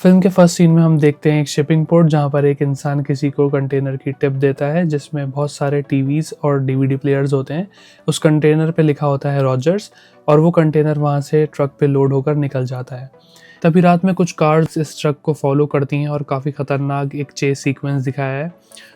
Film के first scene में हम देखते हैं एक शिपिंग पोर्ट जहाँ पर एक इंसान किसी को कंटेनर की टिप देता है जिसमें बहुत सारे टीवीज़ और डीवीडी प्लेयर्स होते हैं। उस कंटेनर पे लिखा होता है रॉजर्स और वो कंटेनर वहाँ से ट्रक पे लोड होकर निकल जाता है। तभी रात में कुछ कार्स इस ट्रक को फॉलो करती हैं और काफ़ी ख़तरनाक एक चेस सीक्वेंस दिखाया है।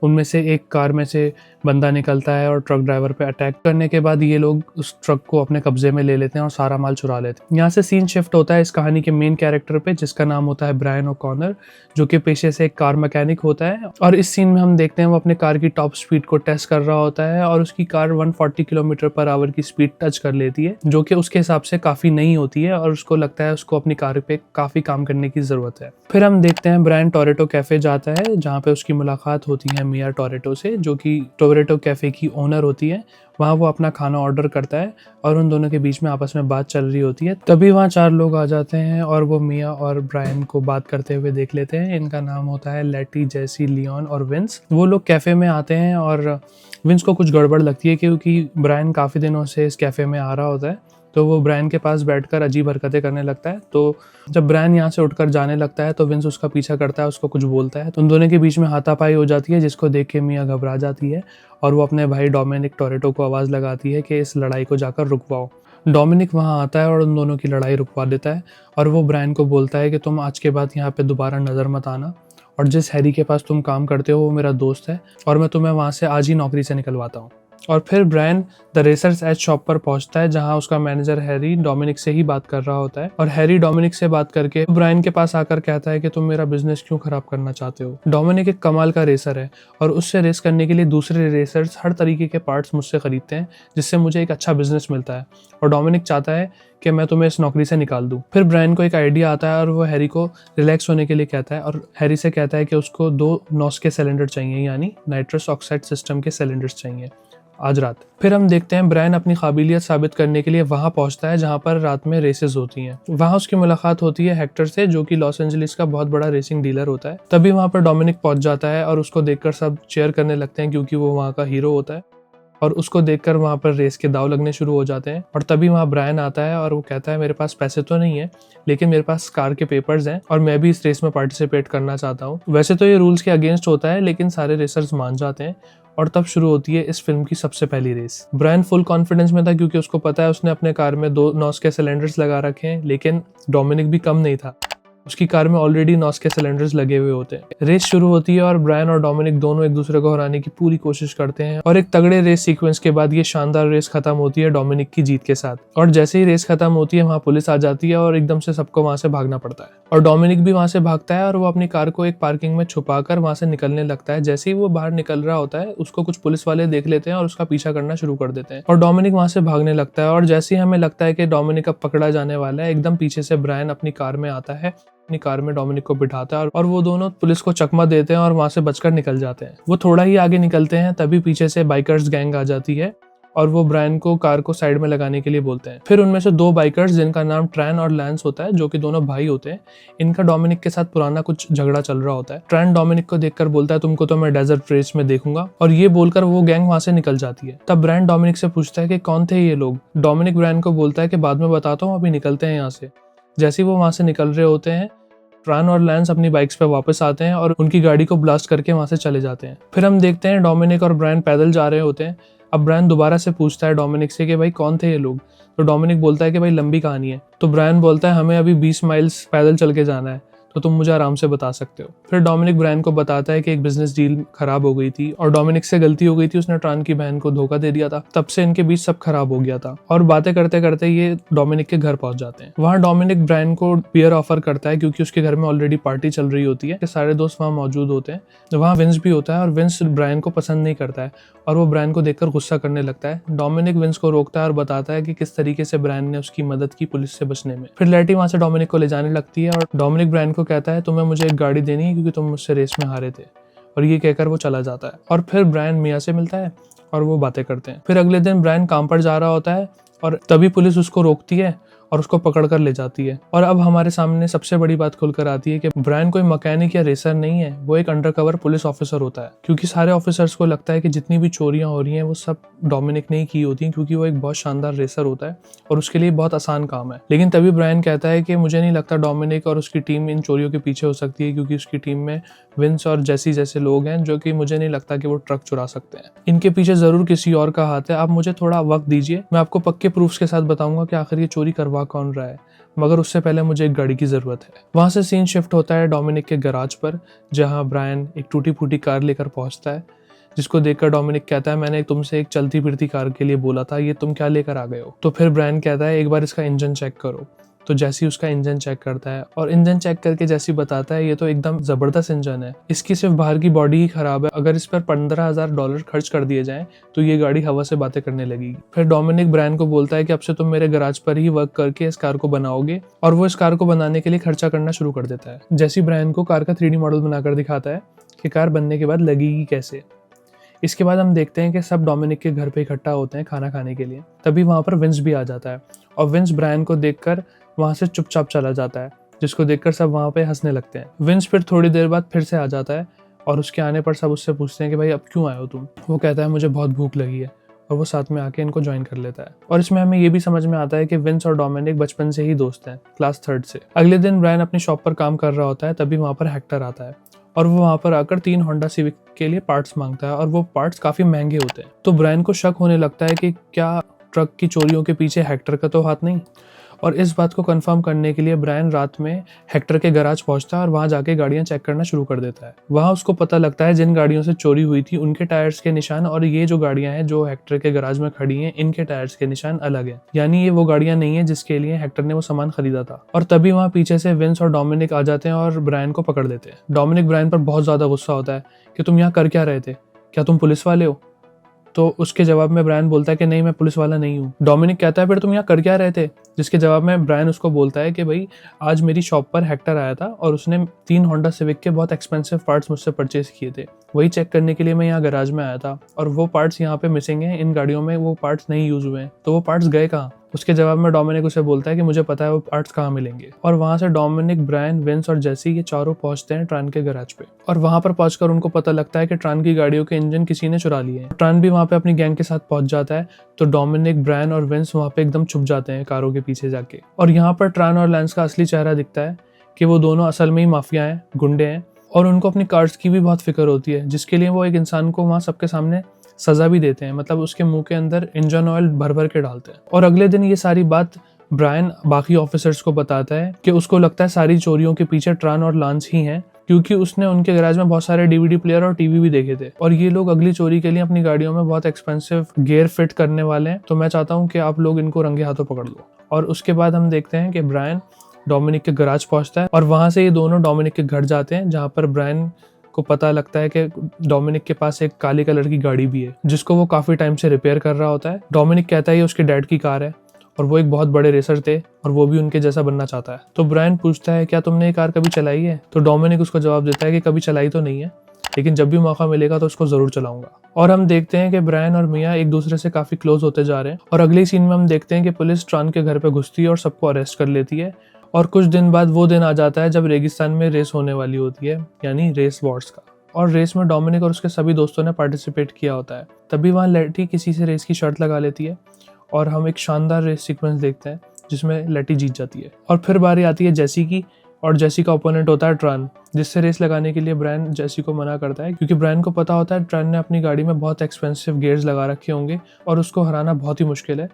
उनमें से एक कार में से बंदा निकलता है और ट्रक ड्राइवर पे अटैक करने के बाद ये लोग उस ट्रक को अपने कब्जे में ले लेते हैं और सारा माल चुरा लेते हैं। यहाँ से सीन शिफ्ट होता है इस कहानी के मेन कैरेक्टर पे जिसका नाम होता है ब्रायन ओकॉनर, जो कि पेशे से एक कार मैकेनिक होता है। और इस सीन में हम देखते हैं वो अपने कार की टॉप स्पीड को टेस्ट कर रहा होता है और उसकी कार 140 किलोमीटर पर आवर की स्पीड टच कर लेती है, जो कि उसके हिसाब से काफ़ी नई होती है और उसको लगता है उसको अपनी कार पे काफ़ी काम करने की ज़रूरत है। फिर हम देखते हैं ब्रायन टोरेटो कैफ़े जाता है जहाँ पे उसकी मुलाकात होती है मिया टोरेटो से, जो कि टोरेटो कैफ़े की ओनर होती है। वहाँ वो अपना खाना ऑर्डर करता है और उन दोनों के बीच में आपस में बात चल रही होती है। तभी वहाँ 4 लोग आ जाते हैं और वो मिया और ब्रायन को बात करते हुए देख लेते हैं। इनका नाम होता है लेटी, जेसी, लियोन और विंस। वो लोग कैफ़े में आते हैं और विंस को कुछ गड़बड़ लगती है क्योंकि ब्रायन काफ़ी दिनों से इस कैफ़े में आ रहा होता है। तो वो ब्रायन के पास बैठकर अजीब हरकतें करने लगता है। तो जब ब्रायन यहाँ से उठकर जाने लगता है तो विंस उसका पीछा करता है, उसको कुछ बोलता है। तो उन दोनों के बीच में हाथापाई हो जाती है जिसको देख के मिया घबरा जाती है और वो अपने भाई डोमिनिक टोरेटो को आवाज़ लगाती है कि इस लड़ाई को जाकर रुकवाओ। डोमिनिक वहाँ आता है और उन दोनों की लड़ाई रुकवा देता है और वो ब्रायन को बोलता है कि तुम आज के बाद यहाँ पे दोबारा नज़र मत आना और जिस हैरी के पास तुम काम करते हो वो मेरा दोस्त है और मैं तुम्हें वहाँ से आज ही नौकरी से निकलवाता हूँ। और फिर Brian the Racer's Edge shop पर पहुंचता है जहां उसका मैनेजर हैरी डोमिनिक से ही बात कर रहा होता है और हैरी डोमिनिक से बात करके ब्रायन के पास आकर कहता है कि तुम मेरा बिजनेस क्यों खराब करना चाहते हो। डोमिनिक एक कमाल का रेसर है और उससे रेस करने के लिए दूसरे रेसर्स हर तरीके के पार्ट्स मुझसे खरीदते हैं जिससे मुझे एक अच्छा बिजनेस मिलता है और डोमिनिक चाहता है कि मैं तुम्हें इस नौकरी से निकाल दूं। फिर ब्रायन को एक आइडिया आता है और वो हैरी को रिलैक्स होने के लिए कहता है और हैरी से कहता है कि उसको 2 नॉस के सिलेंडर चाहिए, यानी नाइट्रस ऑक्साइड सिस्टम के सिलेंडर्स चाहिए आज रात। फिर हम देखते हैं ब्रायन अपनी काबिलियत साबित करने के लिए वहां पहुंचता है जहां पर रात में रेसेस होती हैं। वहां उसकी मुलाकात होती है हेक्टर से, जो कि लॉस एंजलिस का बहुत बड़ा रेसिंग डीलर होता है। तभी वहां पर डोमिनिक पहुंच जाता है और उसको देखकर सब चीयर करने लगते हैं क्योंकि वो वहां का हीरो होता है और उसको देखकर वहाँ पर रेस के दाव लगने शुरू हो जाते हैं। और तभी वहाँ ब्रायन आता है और वो कहता है मेरे पास पैसे तो नहीं है लेकिन मेरे पास कार के पेपर्स हैं और मैं भी इस रेस में पार्टिसिपेट करना चाहता हूँ। वैसे तो ये रूल्स के अगेंस्ट होता है लेकिन सारे रेसर्स मान जाते हैं और तब शुरू होती है इस फिल्म की सबसे पहली रेस। ब्रायन फुल कॉन्फिडेंस में था क्योंकि उसको पता है उसने अपने कार में 2 नॉस के सिलेंडर्स लगा रखे हैं, लेकिन डोमिनिक भी कम नहीं था, उसकी कार में ऑलरेडी नॉस के सिलेंडर्स लगे हुए होते हैं। रेस शुरू होती है और ब्रायन और डोमिनिक दोनों एक दूसरे को हराने की पूरी कोशिश करते हैं और एक तगड़े रेस सीक्वेंस के बाद ये शानदार रेस खत्म होती है डोमिनिक की जीत के साथ। और जैसे ही रेस खत्म होती है वहाँ पुलिस आ जाती है और एकदम से सबको वहाँ से भागना पड़ता है और डोमिनिक भी वहाँ से भागता है और वो अपनी कार को एक पार्किंग में छुपाकर वहाँ से निकलने लगता है। जैसे ही वो बाहर निकल रहा होता है उसको कुछ पुलिस वाले देख लेते हैं और उसका पीछा करना शुरू कर देते हैं और डोमिनिक वहाँ से भागने लगता है। और जैसे ही हमें लगता है कि डोमिनिक अब पकड़ा जाने वाला है, एकदम पीछे से ब्रायन अपनी कार में आता है, अपनी कार में डोमिनिक को बिठाता है और वो दोनों पुलिस को चकमा देते हैं और वहां से बचकर निकल जाते हैं। वो थोड़ा ही आगे निकलते हैं तभी पीछे से बाइकर्स गैंग आ जाती है और वो ब्रायन को कार को साइड में लगाने के लिए बोलते हैं। फिर उनमें से 2 बाइकर्स जिनका नाम ट्रैन और लैंस होता है, जो कि दोनों भाई होते हैं, इनका डोमिनिक के साथ पुराना कुछ झगड़ा चल रहा होता है। ट्रैन डोमिनिक को देखकर बोलता है तुमको तो मैं डेजर्ट रेस में देखूंगा, और ये बोलकर वो गैंग वहां से निकल जाती है। तब ब्रायन डोमिनिक से पूछता है कि कौन थे ये लोग। डोमिनिक ब्रायन को बोलता है कि बाद में बताता हूँ, अभी निकलते हैं यहाँ से। जैसे ही वो वहां से निकल रहे होते हैं ट्रान और लैंस अपनी बाइक्स पे वापस आते हैं और उनकी गाड़ी को ब्लास्ट करके वहां से चले जाते हैं। फिर हम देखते हैं डोमिनिक और ब्रायन पैदल जा रहे होते हैं। अब ब्रायन दोबारा से पूछता है डोमिनिक से कि भाई कौन थे ये लोग। तो डोमिनिक बोलता है कि भाई लंबी कहानी है। तो ब्रायन बोलता है हमें अभी 20 माइल्स पैदल चल के जाना है, तो तुम मुझे आराम से बता सकते हो। फिर डोमिनिक ब्रायन को बताता है कि एक बिजनेस डील खराब हो गई थी और डोमिनिक से गलती हो गई थी, उसने ट्रान की बहन को धोखा दे दिया था, तब से इनके बीच सब खराब हो गया था। और बातें करते करते ये डोमिनिक के घर पहुंच जाते हैं। वहाँ डोमिनिक ब्रायन को बियर ऑफर करता है क्योंकि उसके घर में ऑलरेडी पार्टी चल रही होती है, सारे दोस्त वहाँ मौजूद होते हैं। वहाँ विंस भी होता है और विंस ब्रायन को पसंद नहीं करता है और वो ब्रायन को देखकर गुस्सा करने लगता है। डोमिनिक विंस को रोकता है और बताता है कि किस तरीके से ब्रायन ने उसकी मदद की पुलिस से बचने में। फिर लेटी वहाँ से डोमिनिक को ले जाने लगती है और डोमिनिक ब्रायन को कहता है तुम्हें मुझे एक गाड़ी देनी है क्योंकि तुम मुझसे रेस में हारे थे, और ये कहकर वो चला जाता है। और फिर ब्रायन मिया से मिलता है और वो बातें करते हैं। फिर अगले दिन ब्रायन काम पर जा रहा होता है और तभी पुलिस उसको रोकती है और उसको पकड़ कर ले जाती है। और अब हमारे सामने सबसे बड़ी बात खुलकर आती है कि ब्रायन कोई मैकेनिक या रेसर नहीं है, वो एक अंडरकवर पुलिस ऑफिसर होता है। क्योंकि सारे ऑफिसर्स को लगता है कि जितनी भी चोरियां हो रही हैं वो सब डोमिनिक ने ही की होती हैं, क्योंकि वो एक बहुत शानदार रेसर होता है और उसके लिए बहुत आसान काम है। लेकिन तभी ब्रायन कहता है कि मुझे नहीं लगता डोमिनिक और उसकी टीम इन चोरियों के पीछे हो सकती है, क्योंकि उसकी टीम में विंस और जेसी जैसे लोग हैं जो कि मुझे नहीं लगता कि वो ट्रक चुरा सकते हैं। इनके पीछे जरूर किसी और का हाथ है। आप मुझे थोड़ा वक्त दीजिए, मैं आपको पक्के प्रूफ्स के साथ बताऊंगा कि आखिर ये चोरी करवा कौन रहा है, मगर उससे पहले मुझे एक गाड़ी की जरूरत है। वहां से सीन शिफ्ट होता है डोमिनिक के गैराज पर, जहां ब्रायन एक टूटी फूटी कार लेकर पहुंचता है, जिसको देखकर डोमिनिक कहता है मैंने तुमसे एक चलती फिरती कार के लिए बोला था, ये तुम क्या लेकर आ गए हो। तो फिर ब्रायन कहता है एक बार इसका इंजन चेक करो। तो जैसी उसका इंजन चेक करता है और इंजन चेक करके जैसी बताता है ये तो एकदम जबरदस्त इंजन है, इसकी सिर्फ बाहर की बॉडी ही खराब है, अगर इस पर $15,000 खर्च कर दिए जाएं तो ये गाड़ी हवा से बातें करने लगेगी। फिर डोमिनिक ब्रायन को बोलता है कि अब से तुम मेरे गैराज पर ही वर्क करके इस कार को बनाओगे, और वो इस कार को बनाने के लिए खर्चा करना शुरू कर देता है। जैसी ब्रायन को कार का 3D मॉडल बनाकर दिखाता है कि कार बनने के बाद लगेगी कैसे। इसके बाद हम देखते हैं कि सब डोमिनिक के घर पे इकट्ठा होते हैं खाना खाने के लिए। तभी वहां पर विंस भी आ जाता है और विंस ब्रायन को देखकर वहां से चुपचाप चला जाता है, जिसको देखकर सब वहां पे हंसने लगते हैं। विंस फिर थोड़ी देर बाद फिर से आ जाता है और उसके आने पर सब उससे पूछते हैं कि भाई अब क्यों आए हो तुम। वो कहता है मुझे बहुत भूख लगी है, और वो साथ में आके इनको ज्वाइन कर लेता है। और इसमें हमें ये भी समझ में आता है कि विंस और डोमिनिक बचपन से ही दोस्त हैं, क्लास 3rd से। अगले दिन ब्रायन अपनी शॉप पर काम कर रहा होता है, तभी वहां पर हेक्टर आता है और वो वहां पर आकर 3 होंडा सिविक के लिए पार्ट्स मांगता है, और वो पार्ट्स काफी महंगे होते हैं। तो ब्रायन को शक होने लगता है कि क्या ट्रक की चोरियों के पीछे हेक्टर का तो हाथ नहीं। और इस बात को कंफर्म करने के लिए ब्रायन रात में हेक्टर के गैराज पहुंचता है और वहां जाके गाड़ियां चेक करना शुरू कर देता है। वहां उसको पता लगता है जिन गाड़ियों से चोरी हुई थी उनके टायर्स के निशान और ये जो गाड़ियां हैं जो हेक्टर के गैराज में खड़ी हैं इनके टायर्स के निशान अलग हैं, यानी ये वो गाड़ियां नहीं है जिसके लिए हेक्टर ने वो सामान खरीदा था। और तभी वहां पीछे से विंस और डोमिनिक आ जाते हैं और ब्रायन को पकड़ लेते हैं। डोमिनिक ब्रायन पर बहुत ज्यादा गुस्सा होता है कि तुम यहाँ कर क्या रहे थे, क्या तुम पुलिस वाले हो। तो उसके जवाब में ब्रायन बोलता है कि नहीं मैं पुलिस वाला नहीं हूँ। डोमिनिक कहता है फिर तुम यहाँ कर क्या रहे थे, जिसके जवाब में ब्रायन उसको बोलता है कि भाई आज मेरी शॉप पर हेक्टर आया था और उसने 3 होंडा सिविक के बहुत एक्सपेंसिव पार्ट्स मुझसे परचेज किए थे, वही चेक करने के लिए मैं यहाँ गैराज में आया था और वो पार्ट्स यहाँ पे मिसिंग हैं, इन गाड़ियों में वो पार्ट्स नहीं यूज हुए हैं, तो वो पार्ट्स गए कहाँ। उसके जवाब में डोमिनिक उसे बोलता है कि मुझे पता है वो पार्ट्स कहाँ मिलेंगे। और वहां से डोमिनिक, ब्रायन, विंस और जेसी ये चारों पहुंचते हैं ट्रान के गैराज पे, और वहां पर पहुंचकर उनको पता लगता है कि ट्रान की गाड़ियों के इंजन किसी ने चुरा लिए हैं। ट्रान भी वहां पे अपनी गैंग के साथ पहुंच जाता है, तो डोमिनिक, ब्रायन और विंस वहां पे एकदम छुप जाते हैं कारों के पीछे जाके। और यहाँ पर ट्रान और लैंस का असली चेहरा दिखता है कि वो दोनों असल में ही माफिया हैं, गुंडे हैं, और उनको अपनी कार्स की भी बहुत फिक्र होती है, जिसके लिए वो एक इंसान को वहां सबके सामने सजा भी देते हैं, मतलब उसके मुंह के अंदर इंजन ऑयल भर भर के डालते हैं। और अगले दिन ये सारी बात ब्रायन बाकी ऑफिसर्स को बताता है कि उसको लगता है सारी चोरियों के पीछे ट्रान और लांस ही हैं, क्योंकि उसने उनके गैराज में बहुत सारे डीवीडी प्लेयर और टीवी भी देखे थे, और ये लोग अगली चोरी के लिए अपनी गाड़ियों में बहुत एक्सपेंसिव गियर फिट करने वाले हैं, तो मैं चाहता हूँ कि आप लोग इनको रंगे हाथों पकड़ लो। और उसके बाद हम देखते हैं कि ब्रायन डोमिनिक के गैराज पहुंचता है और वहां से ये दोनों डोमिनिक के घर जाते हैं, जहां पर ब्रायन को पता लगता है कि डोमिनिक के पास एक काली कलर की गाड़ी भी है, जिसको वो काफी टाइम से रिपेयर कर रहा होता है। डोमिनिक कहता है ये उसके डैड की कार है और वो एक बहुत बड़े रेसर थे और वो भी उनके जैसा बनना चाहता है। तो ब्रायन पूछता है क्या तुमने ये कार कभी चलाई है, तो डोमिनिक उसको जवाब देता है कि कभी चलाई तो नहीं है, लेकिन जब भी मौका मिलेगा तो उसको जरूर चलाऊंगा। और हम देखते हैं कि ब्रायन और मिया एक दूसरे से काफी क्लोज होते जा रहे हैं, और अगले सीन में हम देखते हैं कि पुलिस ट्रान के घर पे घुसती है और सबको अरेस्ट कर लेती है। और कुछ दिन बाद वो दिन आ जाता है जब रेगिस्तान में रेस होने वाली होती है, यानी रेस वॉर्स का, और रेस में डोमिनिक और उसके सभी दोस्तों ने पार्टिसिपेट किया होता है। तभी वहाँ लेटी किसी से रेस की शर्त लगा लेती है और हम एक शानदार रेस सीक्वेंस देखते हैं जिसमें लेटी जीत जाती है। और फिर बारी आती है जेसी की, और जेसी का ओपोनेंट होता है ट्रान, जिससे रेस लगाने के लिए ब्रायन जेसी को मना करता है, क्योंकि ब्रायन को पता होता है ट्रान ने अपनी गाड़ी में बहुत एक्सपेंसिव गियर्स लगा रखे होंगे और उसको हराना बहुत ही मुश्किल है।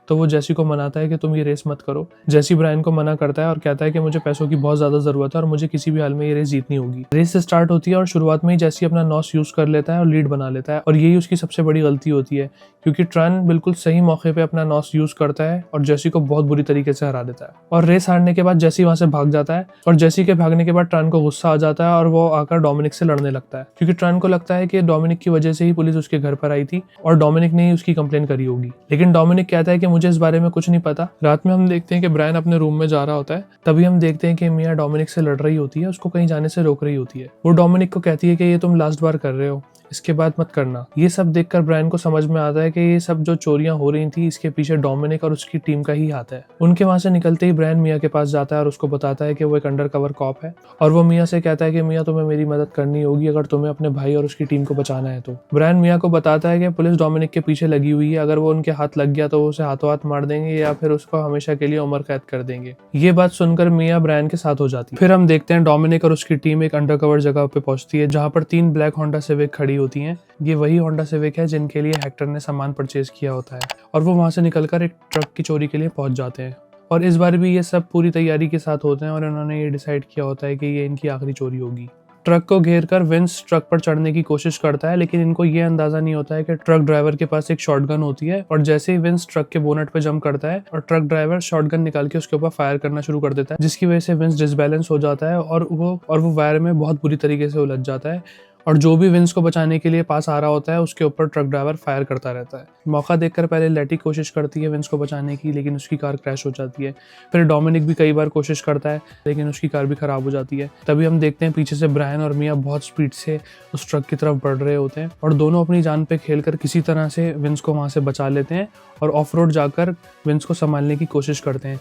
तो वो जेसी को मनाता है कि तुम ये रेस मत करो। जेसी ब्रायन को मना करता है और कहता है कि मुझे पैसों की बहुत ज्यादा जरूरत है और मुझे किसी भी हाल में ये रेस जीतनी होगी। रेस स्टार्ट होती है और शुरुआत में ही जेसी अपना नॉस यूज कर लेता है और लीड बना लेता है, और यही उसकी सबसे बड़ी गलती होती है, क्योंकि ट्रान बिल्कुल सही मौके पे अपना नॉस यूज करता है और जेसी को बहुत बुरी तरीके से हरा देता है। और रेस हारने के बाद जेसी वहां से भाग जाता है, और जेसी के भागने के बाद ट्रान को गुस्सा आ जाता है और वो आकर डोमिनिक से लड़ने लगता है, क्योंकि ट्रान को लगता है कि डोमिनिक की वजह से ही पुलिस उसके घर पर आई थी और डोमिनिक ने ही उसकी कंप्लेन करी होगी। लेकिन डोमिनिक कहता है कि मुझे इस बारे में कुछ नहीं पता। रात में हम देखते हैं कि ब्रायन अपने रूम में जा रहा होता है, तभी हम देखते हैं कि मिया डोमिनिक से लड़ रही होती है, उसको कहीं जाने से रोक रही होती है। वो डोमिनिक को कहती है कि ये तुम लास्ट बार कर रहे हो, इसके बाद मत करना। ये सब देखकर ब्रायन को समझ में आता है कि ये सब जो चोरियां हो रही थी इसके पीछे डोमिनिक और उसकी टीम का ही हाथ है। उनके वहां से निकलते ही ब्रायन मिया के पास जाता है और उसको बताता है कि वो एक अंडर कवर कॉप है और वो मिया से कहता है कि मिया तुम्हें मेरी मदद करनी होगी अगर तुम्हें अपने भाई और उसकी टीम को बचाना है तो। ब्रायन मिया को बताता है कि पुलिस डोमिनिक के पीछे लगी हुई है, अगर वो उनके हाथ लग गया तो वो उसे हाथों हाथ मार देंगे या फिर उसको हमेशा के लिए उम्र कैद कर देंगे। ये बात सुनकर मिया ब्रायन के साथ हो जाती है। फिर हम देखते हैं डोमिनिक और उसकी टीम एक अंडरकवर जगह पे पहुंचती है जहां पर 3 ब्लैक होंडा सिविक खड़ी होती हैं। ये वही होंडा सिविक है जिनके लिए हेक्टर ने सामान परचेज किया होता है और वो वहां से निकलकर एक ट्रक की चोरी के लिए पहुंच जाते हैं। और इस बार भी ये सब पूरी तैयारी के साथ होते हैं और इन्होंने ये डिसाइड किया होता है कि ये इनकी आखिरी चोरी होगी। ट्रक को घेर कर विंस ट्रक पर चढ़ने की कोशिश करता है, लेकिन इनको ये अंदाजा नहीं होता है कि ट्रक ड्राइवर के पास एक शॉटगन होती है और जैसे ही विंस ट्रक के बोनट पे जंप करता है और ट्रक ड्राइवर शॉटगन निकाल के उसके ऊपर फायर करना शुरू कर देता है, जिसकी वजह से विंस डिसबैलेंस हो जाता है और वो वायर में बहुत बुरी तरीके से उलझ जाता है और जो भी विंस को बचाने के लिए पास आ रहा होता है उसके ऊपर ट्रक ड्राइवर फायर करता रहता है। मौका देखकर पहले लेटी कोशिश करती है विंस को बचाने की, लेकिन उसकी कार क्रैश हो जाती है। फिर डोमिनिक भी कई बार कोशिश करता है लेकिन उसकी कार भी खराब हो जाती है। तभी हम देखते हैं पीछे से ब्रायन और मिया बहुत स्पीड से उस ट्रक की तरफ बढ़ रहे होते हैं और दोनों अपनी जान पे खेलकर किसी तरह से विंस को वहां से बचा लेते हैं और ऑफ रोड जाकर विंस को संभालने की कोशिश करते हैं।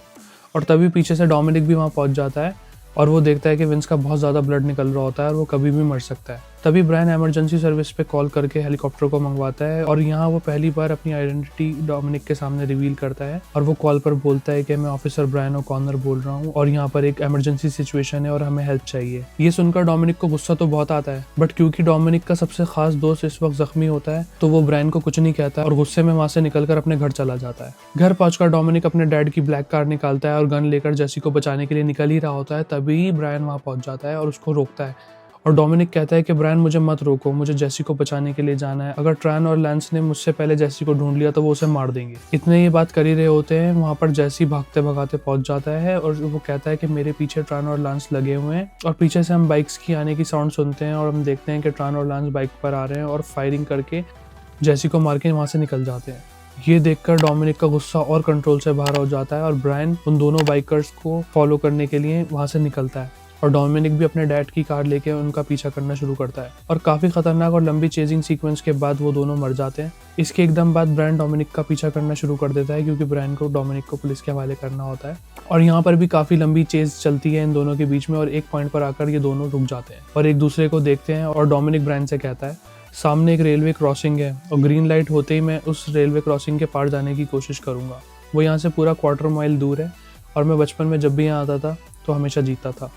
और तभी पीछे से डोमिनिक भी वहां पहुंच जाता है और वो देखता है कि विंस का बहुत ज़्यादा ब्लड निकल रहा होता है और वो कभी भी मर सकता है। तभी ब्रायन इमरजेंसी सर्विस पे कॉल करके हेलीकॉप्टर को मंगवाता है और यहाँ वो पहली बार अपनी आइडेंटिटी डोमिनिक के सामने रिवील करता है और वो कॉल पर बोलता है कि मैं ऑफिसर ब्रायन ओकॉनर बोल रहा हूँ और यहाँ पर एक इमरजेंसी सिचुएशन है और हमें हेल्प चाहिए। ये सुनकर डोमिनिक को गुस्सा तो बहुत आता है, बट क्योंकि डोमिनिक का सबसे खास दोस्त इस वक्त जख्मी होता है तो वो ब्रायन को कुछ नहीं कहता और गुस्से में वहां से निकलकर अपने घर चला जाता है। घर पहुंचकर डोमिनिक अपने डैड की ब्लैक कार निकालता है और गन लेकर जेसी को बचाने के लिए निकल ही रहा होता है। तभी ब्रायन वहां पहुंच जाता है और उसको रोकता है और डोमिनिक कहता है कि ब्रायन मुझे मत रोको, मुझे जेसी को बचाने के लिए जाना है। अगर ट्रैन और लैंस ने मुझसे पहले जेसी को ढूंढ लिया तो वो उसे मार देंगे। इतने ये बात कर ही रहे होते हैं, वहां पर जेसी भागते भगाते पहुंच जाता है और वो कहता है कि मेरे पीछे ट्रैन और लैंस लगे हुए हैं। और पीछे से हम बाइक्स की आने की साउंड सुनते हैं और हम देखते हैं कि ट्रैन और लैंस बाइक पर आ रहे हैं और फायरिंग करके जेसी को मार के वहां से निकल जाते हैं। ये देखकर डोमिनिक का गुस्सा और कंट्रोल से बाहर हो जाता है और ब्रायन उन दोनों बाइकर्स को फॉलो करने के लिए वहां से निकलता है और डोमिनिक भी अपने डैड की कार लेके उनका पीछा करना शुरू करता है और काफी खतरनाक और लंबी चेजिंग सीक्वेंस के बाद वो दोनों मर जाते हैं। इसके एकदम बाद ब्रायन डोमिनिक का पीछा करना शुरू कर देता है क्योंकि ब्रायन को डोमिनिक को पुलिस के हवाले करना होता है। और यहाँ पर भी काफी लंबी चेज चलती है इन दोनों के बीच में और एक पॉइंट पर आकर ये दोनों रुक जाते हैं और एक दूसरे को देखते हैं और डोमिनिक ब्रायन से कहता है सामने एक रेलवे क्रॉसिंग है और ग्रीन लाइट होते ही मैं उस रेलवे क्रॉसिंग के पार जाने की कोशिश करूंगा। वो यहाँ से पूरा 1/4 माइल दूर है और मैं बचपन में जब भी यहाँ आता था तो हमेशा जीतता था।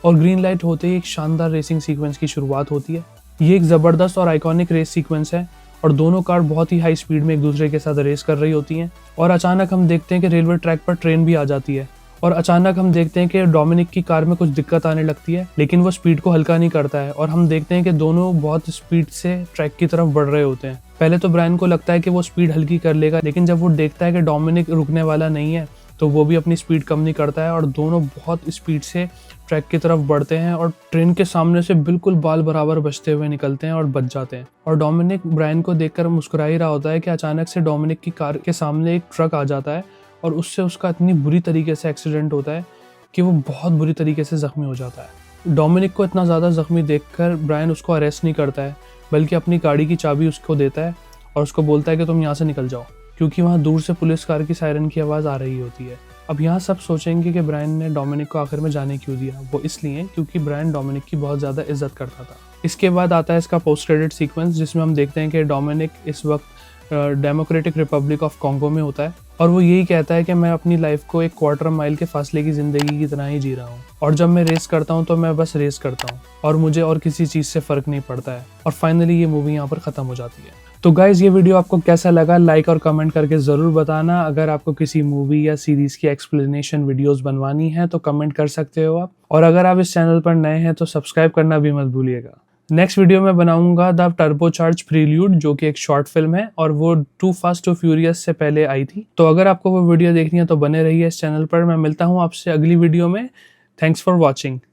और ग्रीन लाइट होते ही एक शानदार रेसिंग सीक्वेंस की शुरुआत होती है। ये एक ज़बरदस्त और आइकॉनिक रेस सीक्वेंस है और दोनों कार बहुत ही हाई स्पीड में एक दूसरे के साथ रेस कर रही होती हैं और अचानक हम देखते हैं कि रेलवे ट्रैक पर ट्रेन भी आ जाती है और अचानक हम देखते हैं कि डोमिनिक की कार में कुछ दिक्कत आने लगती है, लेकिन वो स्पीड को हल्का नहीं करता है और हम देखते हैं कि दोनों बहुत स्पीड से ट्रैक की तरफ बढ़ रहे होते हैं। पहले तो ब्रायन को लगता है कि वो स्पीड हल्की कर लेगा, लेकिन जब वो देखता है कि डोमिनिक रुकने वाला नहीं है तो वो भी अपनी स्पीड कम नहीं करता है और दोनों बहुत स्पीड से ट्रैक की तरफ बढ़ते हैं और ट्रेन के सामने से बिल्कुल बाल बराबर बचते हुए निकलते हैं और बच जाते हैं। और डोमिनिक ब्रायन को देखकर मुस्कुरा ही रहा होता है कि अचानक से डोमिनिक की कार के सामने एक ट्रक आ जाता है और उससे उसका इतनी बुरी तरीके से एक्सीडेंट होता है कि वो बहुत बुरी तरीके से जख्मी हो जाता है। डोमिनिक को इतना ज़्यादा जख्मी देखकर ब्रायन उसको अरेस्ट नहीं करता है, बल्कि अपनी गाड़ी की चाबी उसको देता है और उसको बोलता है कि तुम यहाँ से निकल जाओ, क्योंकि वहाँ दूर से पुलिस कार की सायरन की आवाज़ आ रही होती है। अब यहाँ सब सोचेंगे कि ब्रायन ने डोमिनिक को आखिर में जाने क्यों दिया। वो इसलिए क्योंकि ब्रायन डोमिनिक की बहुत ज़्यादा इज्जत करता था। इसके बाद आता है इसका पोस्ट क्रेडिट सीक्वेंस, जिसमें हम देखते हैं कि डोमिनिक इस वक्त डेमोक्रेटिक रिपब्लिक ऑफ कॉन्गो में होता है और वो यही कहता है कि मैं अपनी लाइफ को एक 1/4 माइल के फासले की ज़िंदगी की तरह ही जी रहा हूँ और जब मैं रेस करता हूँ तो मैं बस रेस करता हूँ और मुझे और किसी चीज़ से फ़र्क नहीं पड़ता है। और फाइनली ये मूवी यहाँ पर ख़त्म हो जाती है। तो गाइज, ये वीडियो आपको कैसा लगा लाइक और कमेंट करके ज़रूर बताना। अगर आपको किसी मूवी या सीरीज़ की एक्सप्लेनेशन वीडियोस बनवानी है तो कमेंट कर सकते हो आप, और अगर आप इस चैनल पर नए हैं तो सब्सक्राइब करना भी मत भूलिएगा। नेक्स्ट वीडियो में बनाऊंगा द टर्बोचार्ज प्रील्यूड, जो कि एक शॉर्ट फिल्म है और वो टू फास्ट टू फ्यूरियस से पहले आई थी। तो अगर आपको वो वीडियो देखनी है तो बने रहिए इस चैनल पर। मैं मिलता हूँ आपसे अगली वीडियो में। Thanks for watching.